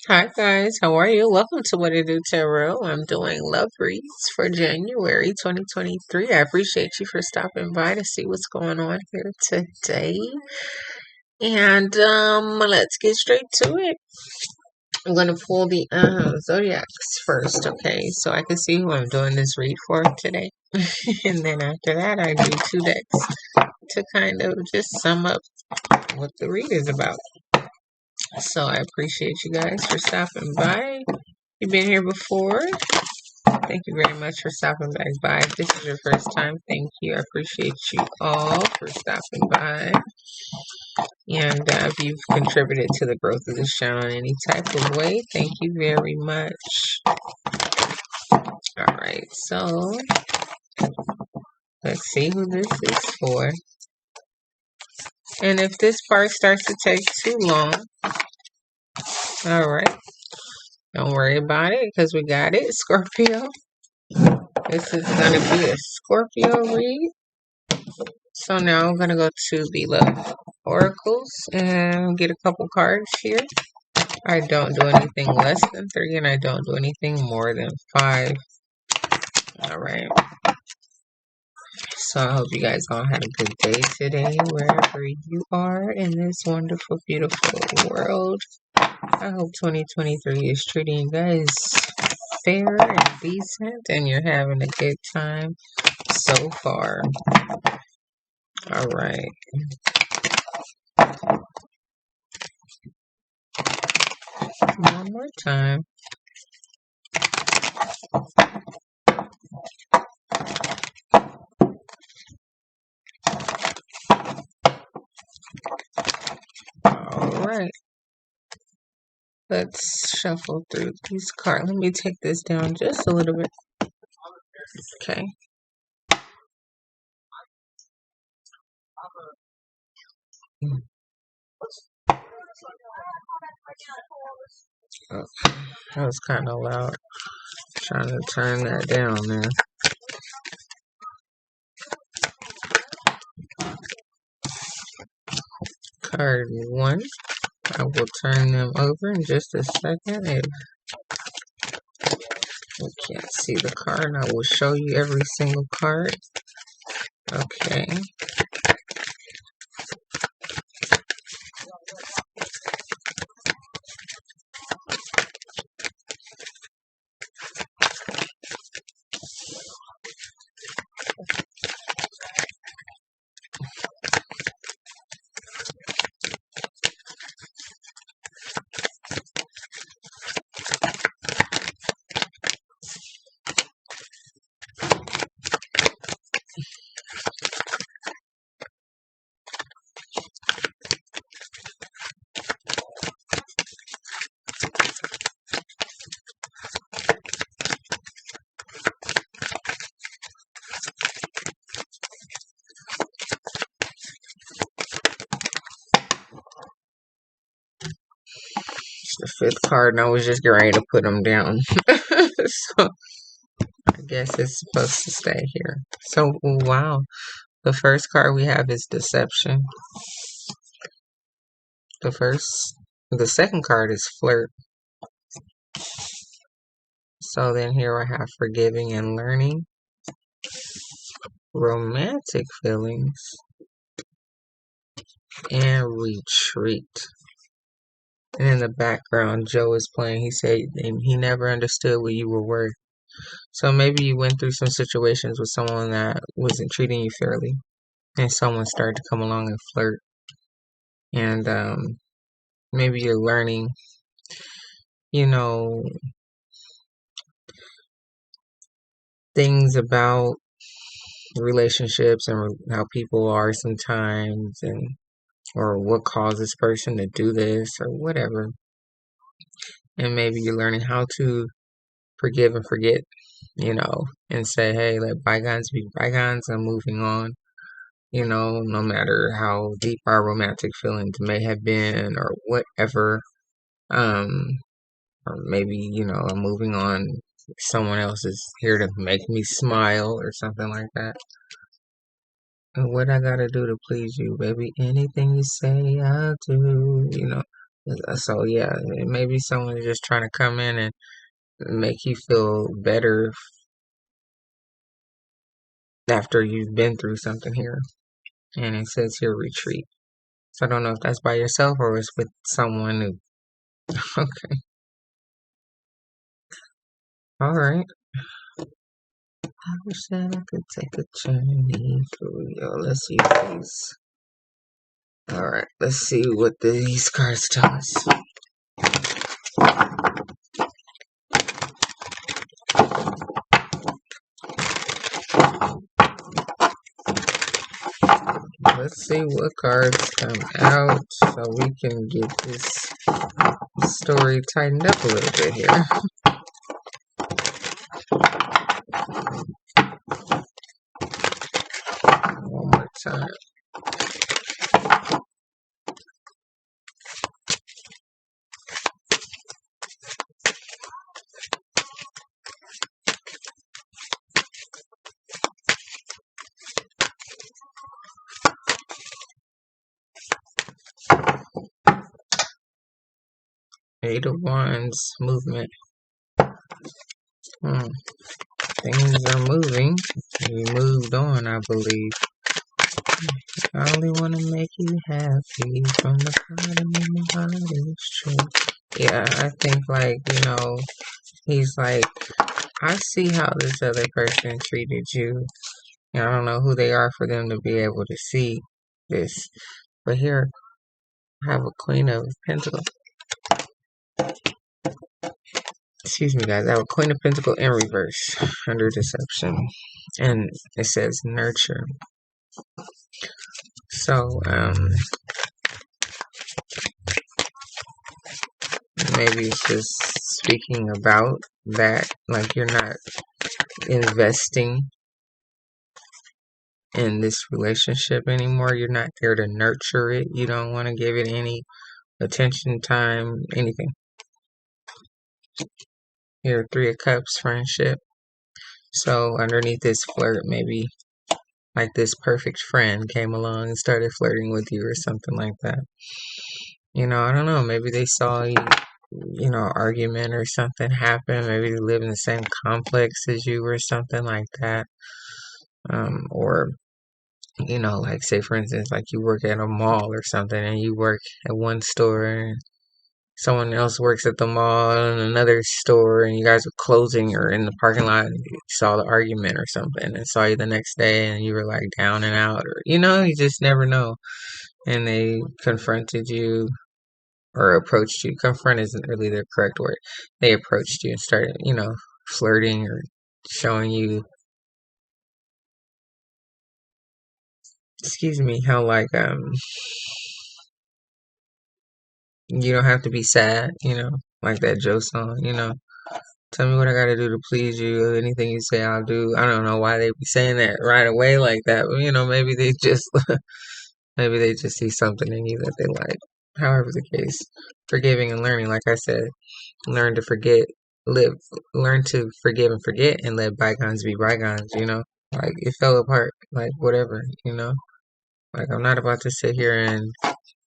Hi guys, how are you? Welcome to What I Do Tarot. I'm doing love reads for January 2023. I appreciate you for stopping by to see what's going on here today. And let's get straight to it. I'm gonna pull the zodiacs first, okay? So I can see who I'm doing this read for today. And then after that I do two decks to kind of just sum up what the read is about. So I appreciate you guys for stopping by. You've been here before. Thank you very much for stopping back by. If this is your first time, thank you. I appreciate you all for stopping by. And if you've contributed to the growth of this channel in any type of way, thank you very much. Alright, so let's see who this is for. And if this part starts to take too long, alright, don't worry about it because we got it, Scorpio. This is going to be a Scorpio read. So now I'm going to go to the love oracles and get a couple cards here. I don't do anything less than 3 and I don't do anything more than 5. Alright. So I hope you guys all had a good day today wherever you are in this wonderful, beautiful world. I hope 2023 is treating you guys fair and decent and you're having a good time so far. Alright. One more time. Alright. Let's shuffle through these cards. Let me take this down just a little bit. Okay. Oh, that was kind of loud. Trying to turn that down there. Card 1. I will turn them over in just a second. If you can't see the card, I will show you every single card. Okay. The 5th card, and I was just getting ready to put them down. So I guess it's supposed to stay here. So, wow. The first card we have is deception. The second card is flirt. So then here I have forgiving and learning. Romantic feelings. And retreat. And in the background, Joe is playing. He said he never understood what you were worth. So maybe you went through some situations with someone that wasn't treating you fairly. And someone started to come along and flirt. And maybe you're learning, things about relationships and how people are sometimes, and or what caused this person to do this or whatever. And maybe you're learning how to forgive and forget, and say, hey, let bygones be bygones. I'm moving on, no matter how deep our romantic feelings may have been or whatever. Or maybe, I'm moving on. Someone else is here to make me smile or something like that. And what I gotta do to please you, baby? Anything you say, I'll do, So yeah, maybe someone is just trying to come in and make you feel better after you've been through something here. And it says here retreat. So I don't know if that's by yourself or it's with someone new. Okay. All right. I wish that I could take a journey through your. Let's see these. All right. Let's see what these cards tell us. Let's see what cards come out so we can get this story tightened up a little bit here. One more time. Eight of Wands movement. Things are moving. We moved on, I believe. I only want to make you happy from the bottom of my heart. It's true. Yeah, I think he's like, I see how this other person treated you. And I don't know who they are for them to be able to see this. But here, I have a Queen of Pentacles. Excuse me, guys. I have a Queen of Pentacles in reverse under deception. And it says nurture. So, maybe it's just speaking about that, like you're not investing in this relationship anymore. You're not there to nurture it. You don't want to give it any attention, time, anything. Here, Three of Cups, friendship. So underneath this flirt, maybe like this perfect friend came along and started flirting with you or something like that. I don't know. Maybe they saw you, argument or something happen. Maybe they live in the same complex as you or something like that. Or like say for instance, like you work at a mall or something and you work at one store and someone else works at the mall in another store and you guys are closing or in the parking lot and you saw the argument or something and saw you the next day and you were like down and out or you just never know. And they confronted you or approached you. Confront isn't really the correct word. They approached you and started, flirting or showing you, excuse me, how like you don't have to be sad, like that Joe song, tell me what I gotta do to please you. Anything you say, I'll do. I don't know why they be saying that right away like that, but maybe they just maybe they just see something in you that they like. However the case, forgiving and learning, like I said, learn to forget, live, learn to forgive and forget, and let bygones be bygones. Like it fell apart, like whatever. Like I'm not about to sit here and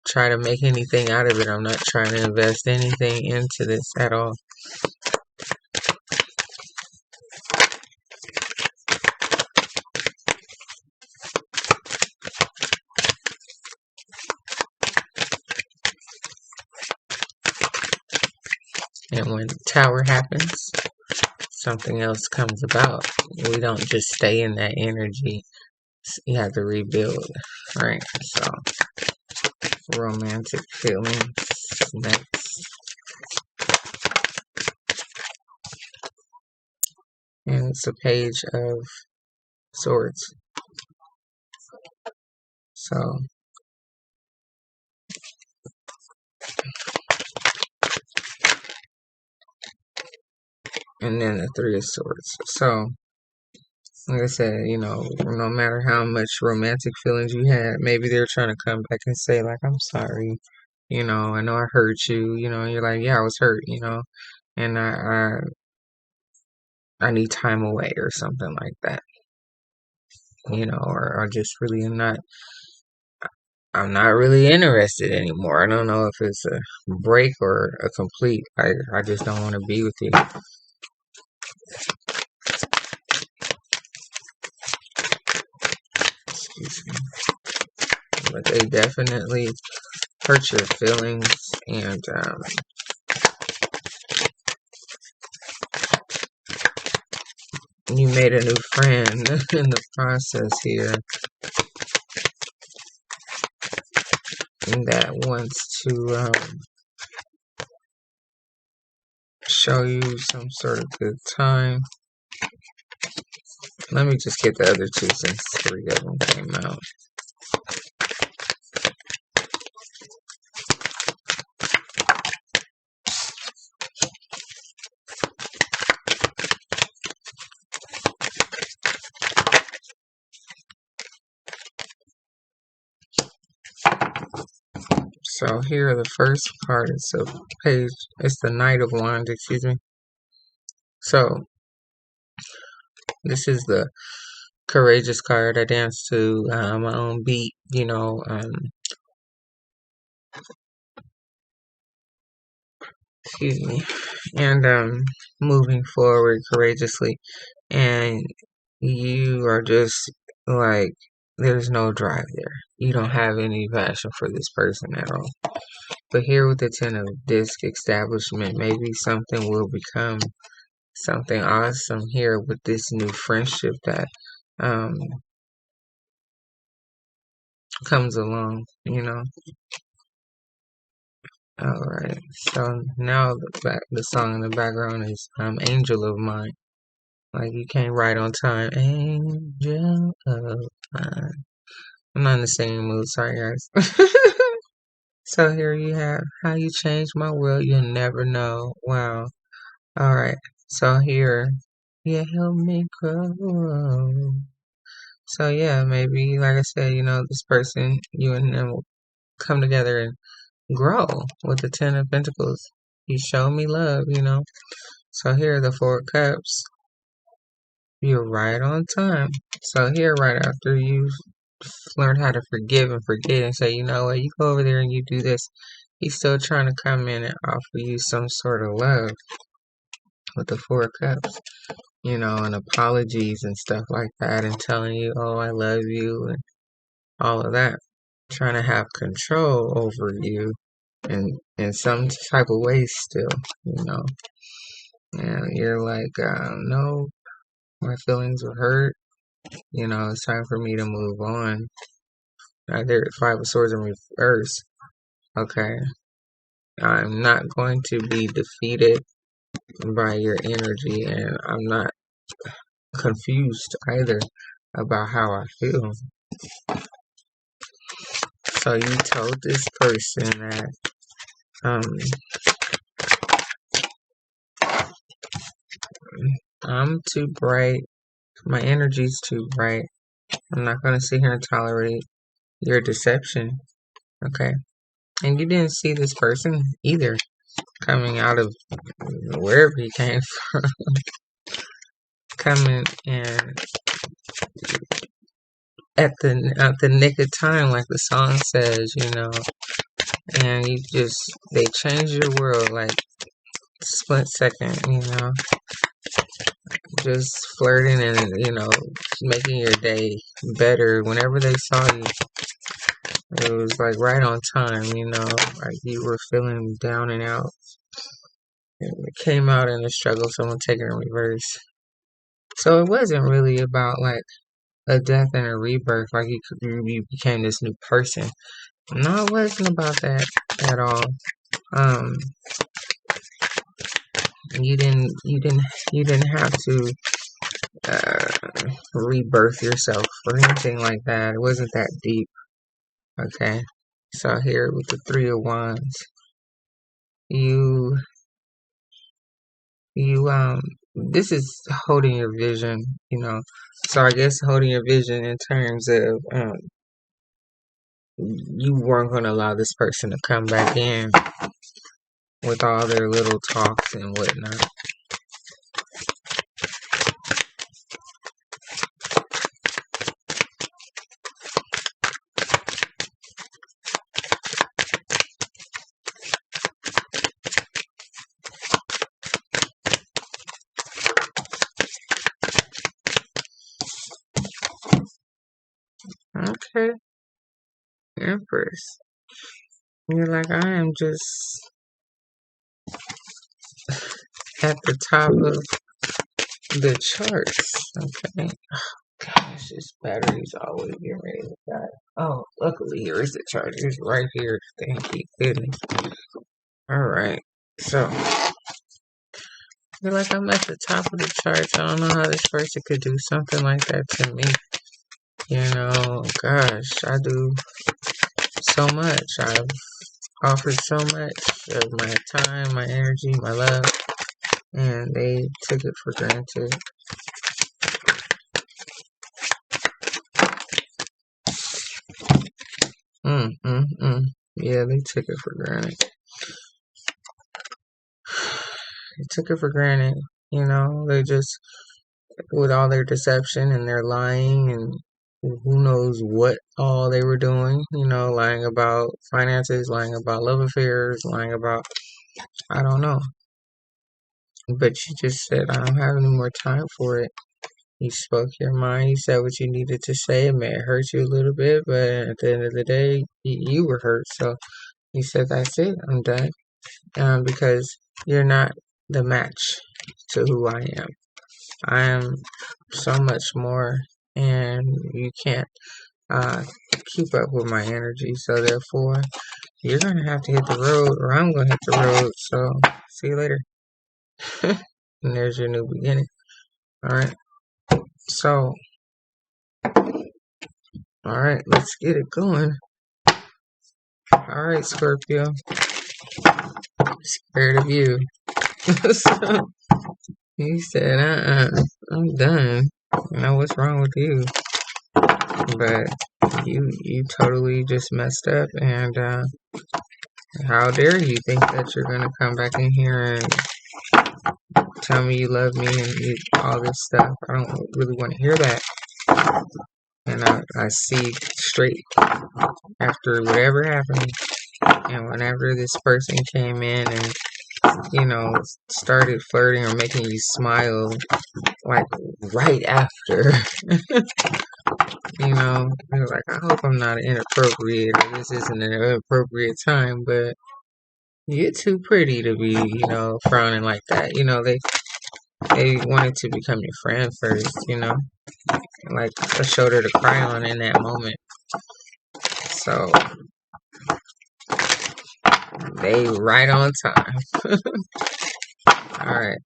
try to make anything out of it. I'm not trying to invest anything into this at all. And when Tower happens, something else comes about. We don't just stay in that energy. You have to rebuild, right? So, romantic feelings next. And it's a Page of Swords. So, and then the Three of Swords. So, like I said, no matter how much romantic feelings you had, maybe they're trying to come back and say, like, I'm sorry. I know I hurt you. And you're like, yeah, I was hurt. And I need time away or something like that. Or just really am not. I'm not really interested anymore. I don't know if it's a break or a complete. I just don't want to be with you. Excuse me. But they definitely hurt your feelings, and you made a new friend in the process here that wants to show you some sort of good time. Let me just get the other two since three of them came out. So here, the first part is a page. It's the Knight of Wands, excuse me. So this is the courageous card. I dance to my own beat, excuse me, and moving forward courageously. And you are just like, there's no drive there. You don't have any passion for this person at all. But here with the Ten of Disc establishment, maybe something will become something awesome here with this new friendship that um, comes along, All right. So now the song in the background is Angel of Mine. Like you came right on time. Angel of Mine. I'm not in the singing mood, sorry guys. So here you have How You Changed My World, You'll Never Know. Wow. Alright. So here, you help me grow. So yeah, maybe like I said, this person, you and them will come together and grow with the Ten of Pentacles. You show me love. So here are the Four Cups. You're right on time. So here, right after you learn how to forgive and forget and say, you know what, you go over there and you do this, he's still trying to come in and offer you some sort of love with the Four Cups, and apologies and stuff like that, and telling you, oh, I love you, and all of that. Trying to have control over you in some type of way still. And you're like, no, my feelings were hurt. It's time for me to move on. There, Five of Swords in reverse. Okay. I'm not going to be defeated by your energy, and I'm not confused either about how I feel. So you told this person that I'm too bright, my energy's too bright. I'm not going to sit here and tolerate your deception. Okay. And you didn't see this person either coming out of wherever he came from, coming and at the nick of time, like the song says, and they change your world like split second, just flirting and making your day better. Whenever they saw you, it was like right on time, like you were feeling down and out. It came out in a struggle, someone taking a reverse. So it wasn't really about like a death and a rebirth, like you became this new person. No, it wasn't about that at all. Um, you didn't have to rebirth yourself or anything like that. It wasn't that deep. Okay. So here with the Three of Wands, you this is holding your vision. So I guess holding your vision in terms of you weren't going to allow this person to come back in with all their little talks and whatnot. Empress. You're like, I am just at the top of the charts. Okay. Gosh, this battery's always getting ready to die. Oh, luckily here is the charger. It's right here. Thank you, goodness. Alright. So, you're like, I'm at the top of the charts. I don't know how this person could do something like that to me. You know, gosh, I do so much. I've offered so much of my time, my energy, my love, and they took it for granted. Yeah, they took it for granted. They took it for granted. You know, they just, with all their deception and their lying and who knows what all they were doing, you know, lying about finances, lying about love affairs, lying about, I don't know. But you just said, I don't have any more time for it. You spoke your mind, you said what you needed to say. It may hurt you a little bit, but at the end of the day, you were hurt. So you said, that's it, I'm done. Because you're not the match to who I am. I am so much more, and you can't keep up with my energy. So therefore, you're gonna have to hit the road, or I'm gonna hit the road. So see you later. And there's your new beginning. All right. So, all right, let's get it going. All right, Scorpio. Scared of you. So he said, I'm done. You know what's wrong with you? But you totally just messed up, and how dare you think that you're gonna come back in here and tell me you love me and all this stuff. I don't really want to hear that. And I see straight after whatever happened, and whenever this person came in and, you know, started flirting or making you smile, like right after, you know, you're like, I hope I'm not inappropriate, or this isn't an inappropriate time, but you're too pretty to be, you know, frowning like that. You know, they wanted to become your friend first, you know, like a shoulder to cry on in that moment. So they right on time. All right.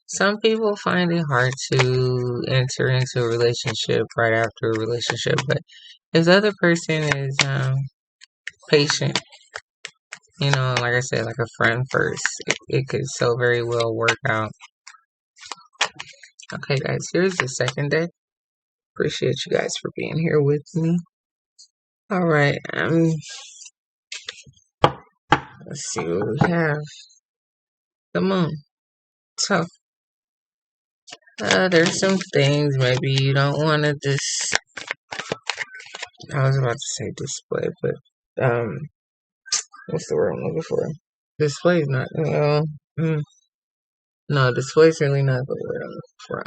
Some people find it hard to enter into a relationship right after a relationship, but if the other person is patient, you know, like I said, like a friend first, it could so very well work out. Okay, guys, here's the second deck. Appreciate you guys for being here with me. All right, let's see what we have. The moon. So, there's some things maybe you don't want to I was about to say display, but, what's the word I'm looking for? Display is not, well, no, display is really not the word I'm looking for.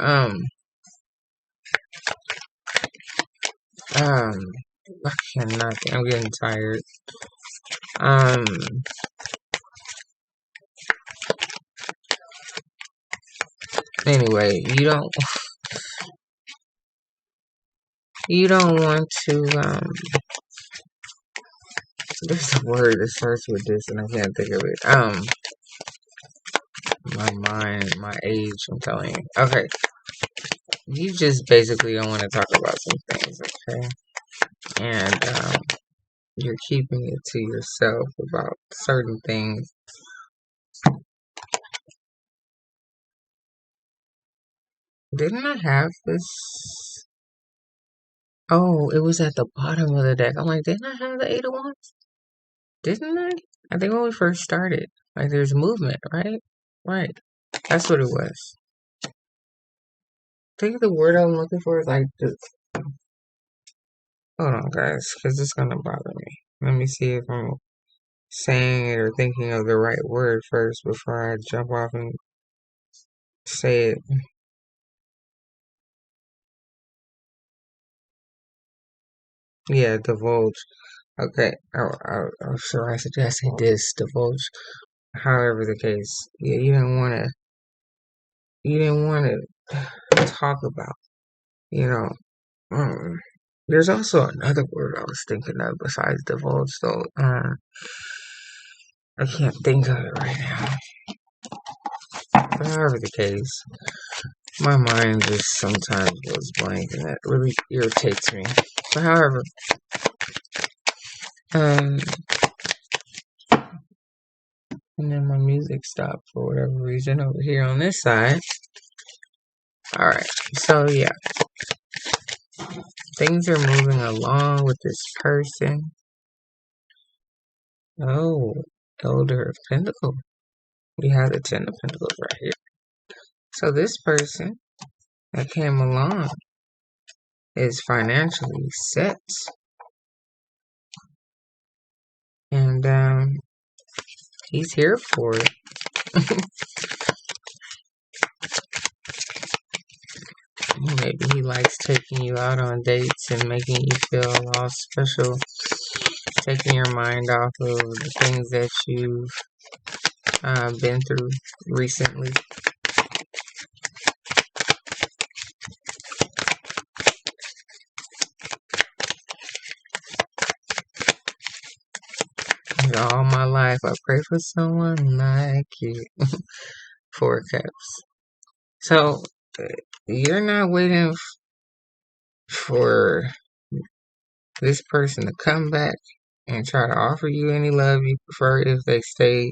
I cannot, I'm getting tired. Anyway, you don't want to, there's a word that starts with this and I can't think of it. My mind, my age, I'm telling you. Okay. You just basically don't want to talk about some things, okay? And, you're keeping it to yourself about certain things. Didn't I have this? Oh, it was at the bottom of the deck. I'm like, didn't I have the Eight of Wands? Didn't I? I think when we first started, like there's movement, right? Right. That's what it was. I think the word I'm looking for is like just. Hold on, guys, because it's gonna bother me. Let me see if I'm saying it or thinking of the right word first before I jump off and say it. Yeah, divulge. Okay, I'm sure I suggested this, divulge. However the case, yeah, you didn't want to talk about, you know. Um, there's also another word I was thinking of besides divulge, though. I can't think of it right now. But however the case, my mind just sometimes goes blank, and that really irritates me. But however, um, and then my music stopped for whatever reason over here on this side. All right, so yeah, things are moving along with this person. Oh, Elder of Pentacles. We have the Ten of Pentacles right here. So this person that came along is financially set, and he's here for it. Maybe he likes taking you out on dates and making you feel all special, taking your mind off of the things that you've been through recently. All my life, I pray for someone like you. Four Cups. So you're not waiting for this person to come back and try to offer you any love. You prefer if they stay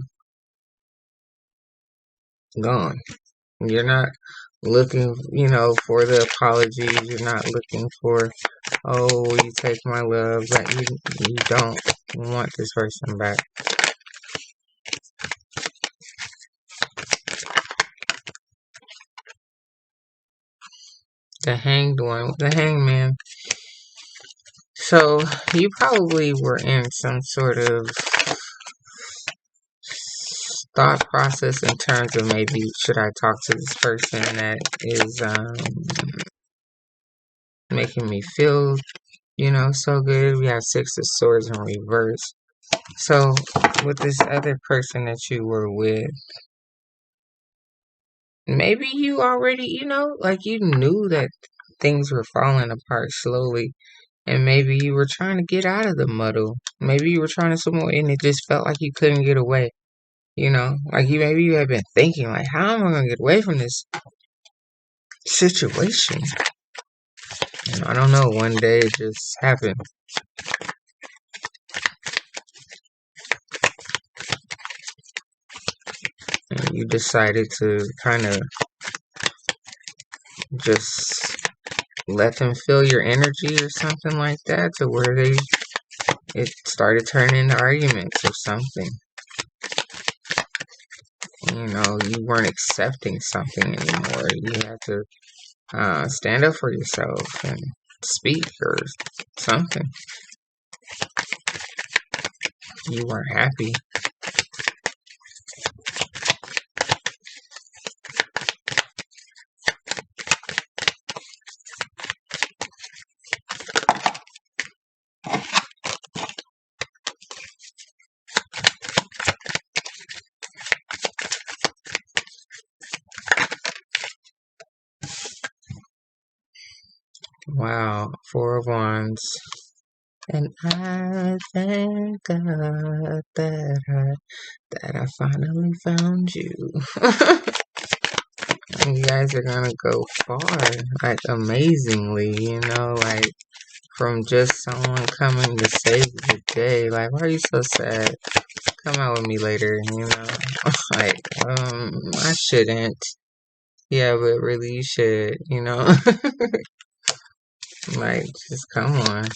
gone. You're not looking, for the apologies. You're not looking for, oh, will you take my love? But you don't want this person back. The hanged one, the hangman. So you probably were in some sort of thought process in terms of maybe should I talk to this person that is making me feel, so good. We have Six of Swords in reverse. So with this other person that you were with, maybe you already, like you knew that things were falling apart slowly. And maybe you were trying to get out of the muddle. Maybe you were trying to somewhere and it just felt like you couldn't get away. Like maybe you had been thinking like, how am I gonna get away from this situation? And I don't know, one day it just happened. And you decided to kind of just let them feel your energy or something like that to where it started turning into arguments or something. You weren't accepting something anymore. You had to stand up for yourself and speak or something. You weren't happy. Wow, Four of Wands. And I thank God that I finally found you. And you guys are gonna go far, like amazingly, like from just someone coming to save the day. Like, why are you so sad? Come out with me later, like, I shouldn't. Yeah, but really you should, Like, just come on.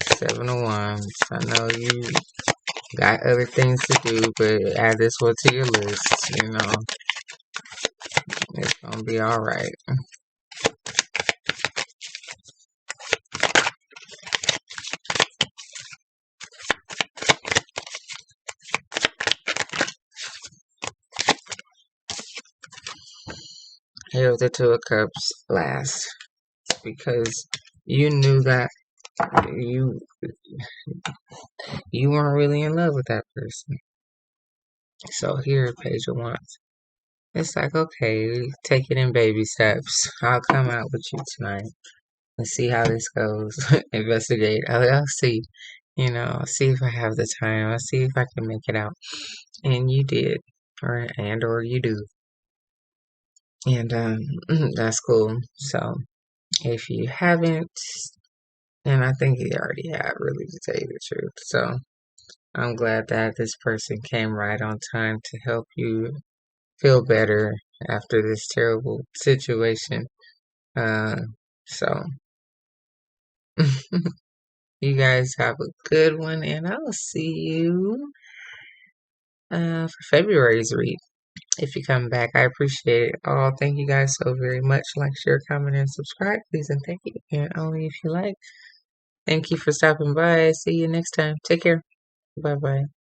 Seven of Wands. I know you got other things to do, but add this one to your list, It's gonna be alright. Here with the Two of Cups last. Because you knew that You you weren't really in love with that person. So here, page of wands. It's like, okay, take it in baby steps. I'll come out with you tonight. Let's see how this goes. Investigate. I'll see. I'll see if I have the time. I'll see if I can make it out. And you did. Or you do. And that's cool. So if you haven't, and I think you already have, really, to tell you the truth. So I'm glad that this person came right on time to help you feel better after this terrible situation. Uh, so you guys have a good one, and I'll see you for February's read. If you come back, I appreciate it all. Thank you guys so very much. Like, share, comment, and subscribe, please, and thank you. And only if you like. Thank you for stopping by. See you next time. Take care. Bye bye.